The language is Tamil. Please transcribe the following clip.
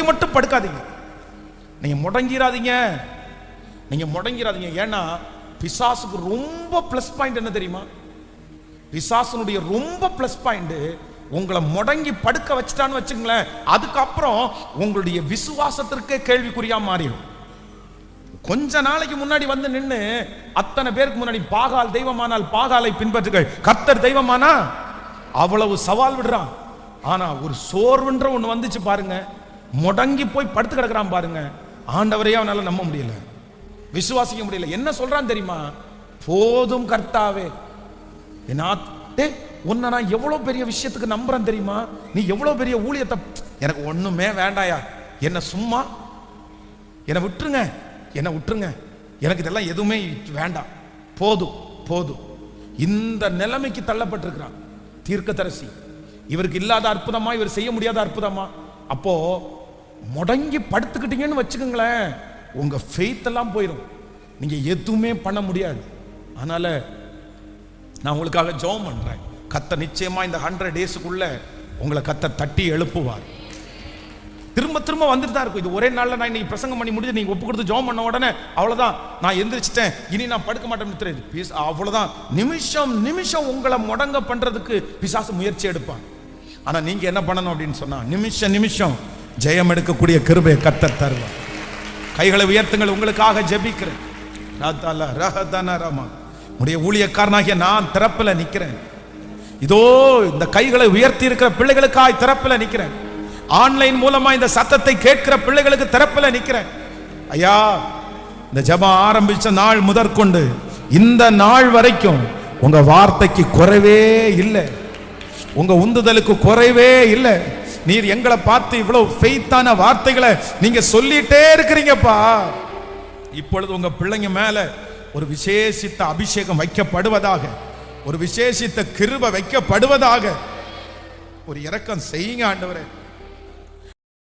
மட்டும் படுக்காதீங்க. நீங்க முடங்கிறாதீங்க, நீங்க முடங்கிறாதீங்க. ஏன்னா பிசாசுக்கு ரொம்ப பிளஸ் பாயிண்ட் என்ன தெரியுமா? பிசாசுனுடைய ரொம்ப பிளஸ் பாயிண்ட் உங்களை முடங்கி படுக்க வச்சுட்டான்னு வச்சுங்களேன், அதுக்கப்புறம் உங்களுடைய விசுவாசத்திற்கே கேள்விக்குறியா மாறிடும். கொஞ்ச நாளைக்கு முன்னாடி வந்து நின்று அத்தனை பேருக்கு முன்னாடி பாகால் தெய்வமானால் பாகாலை பின்பற்றுகள், கர்த்தர் தெய்வமானா அவ்வளவு சவால் விடுறான். ஆனா ஒரு சோர்வுன்ற ஒண்ணு வந்துச்சு பாருங்க, முடங்கி போய் படுத்து கிடக்குறான் பாருங்க, ஆண்டவரையே அவனால நம்ப முடியல, விசுவாசிக்க முடியல. என்ன சொல்றான் தெரியுமா? போதும் கர்த்தாவே, உன்னை நான் எவ்வளவு பெரிய விஷயத்துக்கு நம்புறேன் தெரியுமா, நீ எவ்வளவு பெரிய ஊழியத்தை, எனக்கு ஒண்ணுமே வேண்டாயா, என்ன சும்மா என்னை விட்டுருங்க, என்னை விட்டுருங்க, எனக்கு இதெல்லாம் எதுவுமே வேண்டாம், போதும் போதும். இந்த நிலைமைக்கு தள்ளப்பட்டிருக்கிறான் தீர்க்கதரிசி. இவருக்கு இல்லாத அற்புதமா, இவர் செய்ய முடியாத அற்புதமா? அப்போ முடங்கி படுத்துக்கிட்டீங்கன்னு வச்சுக்கோங்களேன், உங்க ஃபெய்த் எல்லாம் போயிடும், நீங்க எதுவுமே பண்ண முடியாது. அதனால நான் உங்களுக்காக ஜெபம் பண்றேன். கர்த்தர் நிச்சயமா இந்த 100 டேஸ்க்குள்ள உங்களை கர்த்தர் தட்டி எழுப்புவார். திரும்ப திரும்ப வந்துட்டு தான் இருக்கும். இது ஒரே நாள்ல நான் இன்னைக்கு பிரசங்கம் பண்ணி முடிஞ்சு நீங்க ஒப்பு கொடுத்து ஜெபம் பண்ண உடனே அவ்வளவுதான், நான் எந்திரிச்சிட்டேன், இனி நான் படுக்க மாட்டேன், அவ்வளவுதான். நிமிஷம் நிமிஷம் உங்களை முடங்க பண்றதுக்கு பிசாசு முயற்சி எடுப்பான். ஆனா நீங்க என்ன பண்ணணும் அப்படின்னு சொன்னா, நிமிஷம் நிமிஷம் ஜெயம் எடுக்கக்கூடிய கிருபையை கர்த்தர் தருவார். கைகளை உயர்த்துங்கள், உங்களுக்காக ஜெபிக்கிறேன். உடைய ஊழியக்காரனாகிய நான் திறப்புல நிக்கிறேன். இதோ இந்த கைகளை உயர்த்தி இருக்கிற பிள்ளைகளுக்காய் திறப்புல நிக்கிறேன். ஆன்லைன் மூலமா இந்த சத்தத்தை கேட்கிற பிள்ளைகளுக்கு திறப்புல நிக்கிறேன். ஐயா, இந்த ஜெபம் ஆரம்பிச்ச நாள் முதற்கொண்டு இந்த நாள் வரைக்கும் உங்க வார்த்தைக்கு குறைவே இல்லை, உங்க உந்துதலுக்கு குறைவே இல்லை. நீர் எங்களை பார்த்து இவ்வளவு ஃபெய்த்தான வார்த்தைகளை நீங்க சொல்லிட்டே இருக்கிறீங்கப்பா. இப்பொழுது உங்க பிள்ளைங்க மேல ஒரு விசேஷித்த அபிஷேகம் வைக்கப்படுவதாக, ஒரு விசேஷித்த கிருபை வைக்கப்படுவதாக. ஒரு இரக்கம் செய்யுங்க ஆண்டவரே.